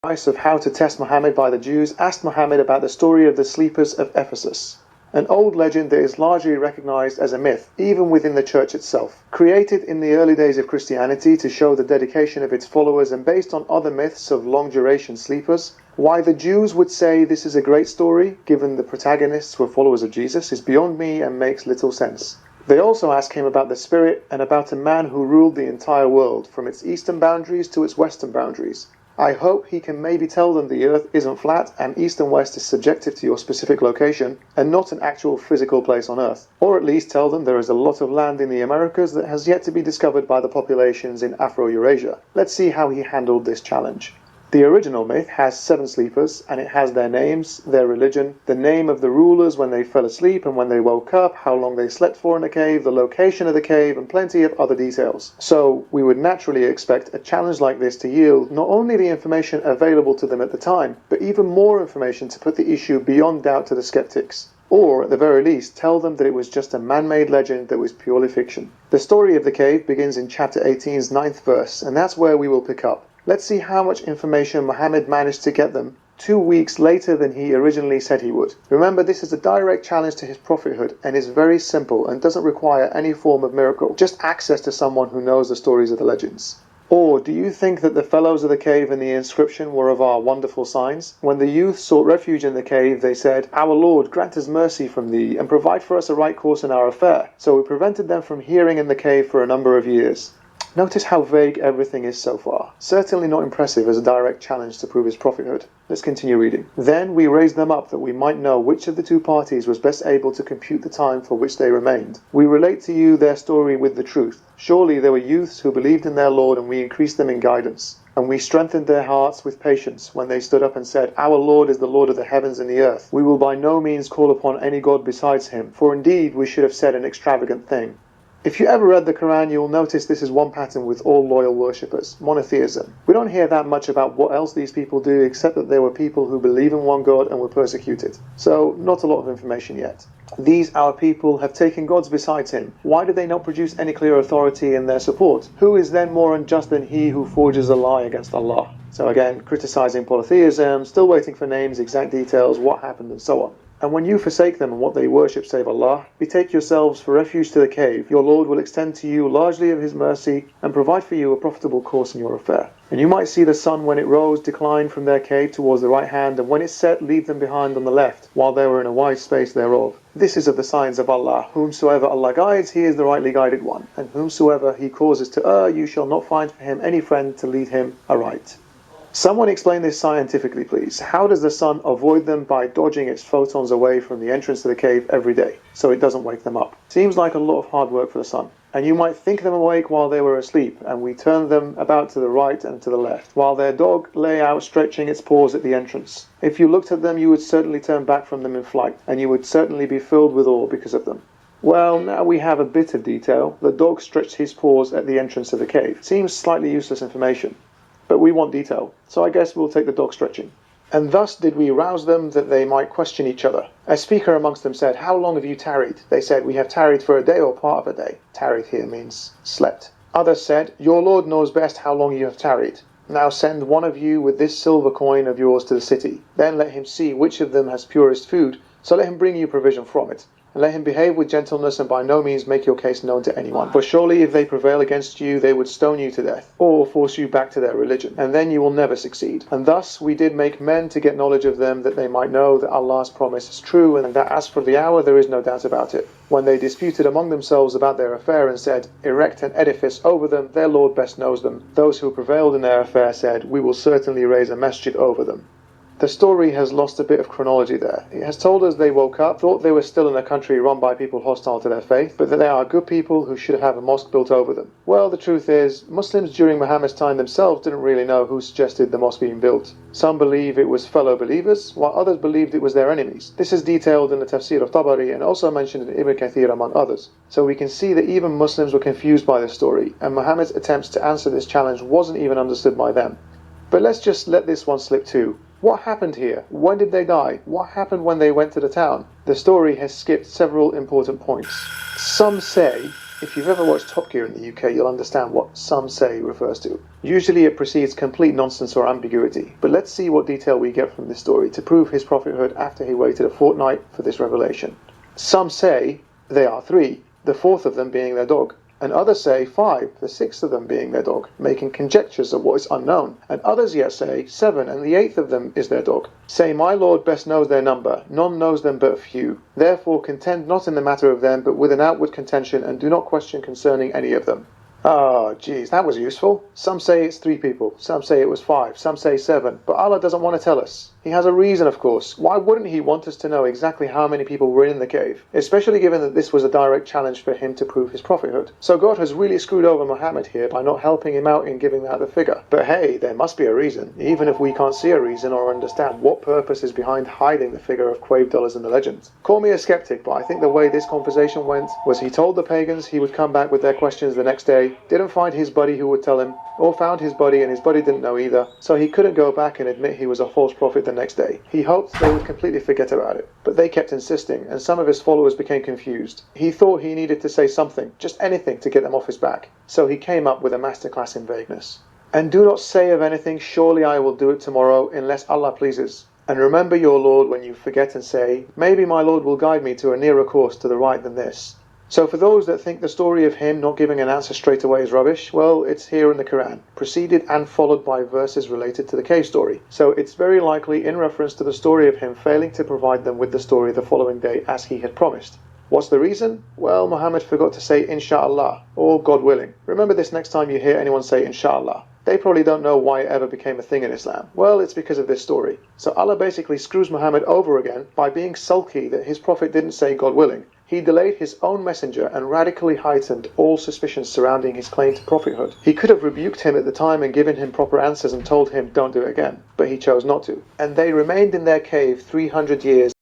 of how to test Muhammad by the Jews, asked Muhammad about the story of the sleepers of Ephesus, an old legend that is largely recognized as a myth, even within the church itself. Created in the early days of Christianity to show the dedication of its followers and based on other myths of long-duration sleepers, why the Jews would say this is a great story, given the protagonists were followers of Jesus, is beyond me and makes little sense. They also ask him about the Spirit and about a man who ruled the entire world, from its eastern boundaries to its western boundaries. I hope he can maybe tell them the earth isn't flat and east and west is subjective to your specific location and not an actual physical place on earth. Or at least tell them there is a lot of land in the Americas that has yet to be discovered by the populations in Afro-Eurasia. Let's see how he handled this challenge. The original myth has 7 sleepers, and it has their names, their religion, the name of the rulers when they fell asleep and when they woke up, how long they slept for in a cave, the location of the cave, and plenty of other details. So, we would naturally expect a challenge like this to yield not only the information available to them at the time, but even more information to put the issue beyond doubt to the skeptics. Or, at the very least, tell them that it was just a man-made legend that was purely fiction. The story of the cave begins in chapter 18's 9th verse, and that's where we will pick up. Let's see how much information Muhammad managed to get them 2 weeks later than he originally said he would. Remember, this is a direct challenge to his prophethood and is very simple and doesn't require any form of miracle, just access to someone who knows the stories of the legends. Or do you think that the fellows of the cave and the inscription were of our wonderful signs? When the youth sought refuge in the cave, they said, "Our Lord, grant us mercy from thee and provide for us a right course in our affair." So we prevented them from hearing in the cave for a number of years. Notice how vague everything is so far. Certainly not impressive as a direct challenge to prove his prophethood. Let's continue reading. Then we raised them up that we might know which of the 2 parties was best able to compute the time for which they remained. We relate to you their story with the truth. Surely there were youths who believed in their Lord, and we increased them in guidance. And we strengthened their hearts with patience when they stood up and said, "Our Lord is the Lord of the heavens and the earth. We will by no means call upon any God besides him, for indeed we should have said an extravagant thing." If you ever read the Quran, you'll notice this is one pattern with all loyal worshippers, monotheism. We don't hear that much about what else these people do, except that they were people who believe in one God and were persecuted. So, not a lot of information yet. These, our people, have taken gods besides him. Why do they not produce any clear authority in their support? Who is then more unjust than he who forges a lie against Allah? So again, criticizing polytheism, still waiting for names, exact details, what happened, and so on. And when you forsake them and what they worship save Allah, betake yourselves for refuge to the cave. Your Lord will extend to you largely of his mercy and provide for you a profitable course in your affair. And you might see the sun when it rose decline from their cave towards the right hand, and when it set leave them behind on the left, while they were in a wide space thereof. This is of the signs of Allah. Whomsoever Allah guides, he is the rightly guided one. And whomsoever he causes to err, you shall not find for him any friend to lead him aright. Someone explain this scientifically, please. How does the sun avoid them by dodging its photons away from the entrance to the cave every day, so it doesn't wake them up? Seems like a lot of hard work for the sun. And you might think them awake while they were asleep, and we turned them about to the right and to the left, while their dog lay out stretching its paws at the entrance. If you looked at them, you would certainly turn back from them in flight, and you would certainly be filled with awe because of them. Well, now we have a bit of detail. The dog stretched his paws at the entrance of the cave. Seems slightly useless information. But we want detail, so I guess we'll take the dog stretching. And thus did we rouse them that they might question each other. A speaker amongst them said, "How long have you tarried?" They said, "We have tarried for a day or part of a day." Tarried here means slept. Others said, "Your Lord knows best how long you have tarried. Now send one of you with this silver coin of yours to the city. Then let him see which of them has purest food, so let him bring you provision from it. And let him behave with gentleness, and by no means make your case known to anyone. For surely if they prevail against you, they would stone you to death, or force you back to their religion, and then you will never succeed. And thus we did make men to get knowledge of them, that they might know that Allah's promise is true, and that as for the hour there is no doubt about it. When they disputed among themselves about their affair, and said, 'Erect an edifice over them, their Lord best knows them,' those who prevailed in their affair said, 'We will certainly raise a masjid over them.'" The story has lost a bit of chronology there. It has told us they woke up, thought they were still in a country run by people hostile to their faith, but that they are good people who should have a mosque built over them. Well, the truth is, Muslims during Muhammad's time themselves didn't really know who suggested the mosque being built. Some believe it was fellow believers, while others believed it was their enemies. This is detailed in the Tafsir of Tabari and also mentioned in Ibn Kathir among others. So we can see that even Muslims were confused by this story, and Muhammad's attempts to answer this challenge wasn't even understood by them. But let's just let this one slip too. What happened here? When did they die? What happened when they went to the town? The story has skipped several important points. Some say If you've ever watched Top Gear in the UK, you'll understand what "some say" refers to. Usually it precedes complete nonsense or ambiguity, but let's see what detail we get from this story to prove his prophethood after he waited a fortnight for this revelation. Some say they are 3, the 4th of them being their dog. And others say 5, the 6th of them being their dog, making conjectures of what is unknown. And others yet say 7, and the 8th of them is their dog. Say, my Lord best knows their number, none knows them but few. Therefore contend not in the matter of them, but with an outward contention, and do not question concerning any of them. Oh, geez, that was useful. Some say it's 3 people, some say it was 5, some say 7, but Allah doesn't want to tell us. He has a reason, of course. Why wouldn't he want us to know exactly how many people were in the cave? Especially given that this was a direct challenge for him to prove his prophethood. So God has really screwed over Muhammad here by not helping him out in giving out the figure. But hey, there must be a reason, even if we can't see a reason or understand what purpose is behind hiding the figure of quave dollars in the legends. Call me a skeptic, but I think the way this conversation went was he told the pagans he would come back with their questions the next day, didn't find his buddy who would tell him, or found his buddy and his buddy didn't know either, so he couldn't go back and admit he was a false prophet the next day. He hoped they would completely forget about it, but they kept insisting, and some of his followers became confused. He thought he needed to say something, just anything, to get them off his back, so he came up with a masterclass in vagueness. And do not say of anything, surely I will do it tomorrow, unless Allah pleases. And remember your Lord when you forget and say, maybe my Lord will guide me to a nearer course to the right than this. So for those that think the story of him not giving an answer straight away is rubbish, well, it's here in the Quran, preceded and followed by verses related to the cave story. So it's very likely in reference to the story of him failing to provide them with the story the following day as he had promised. What's the reason? Well, Muhammad forgot to say Insha'Allah, or God willing. Remember this next time you hear anyone say Insha'Allah. They probably don't know why it ever became a thing in Islam. Well, it's because of this story. So Allah basically screws Muhammad over again by being sulky that his prophet didn't say God willing. He delayed his own messenger and radically heightened all suspicions surrounding his claim to prophethood. He could have rebuked him at the time and given him proper answers and told him don't do it again, but he chose not to. And they remained in their cave 300 years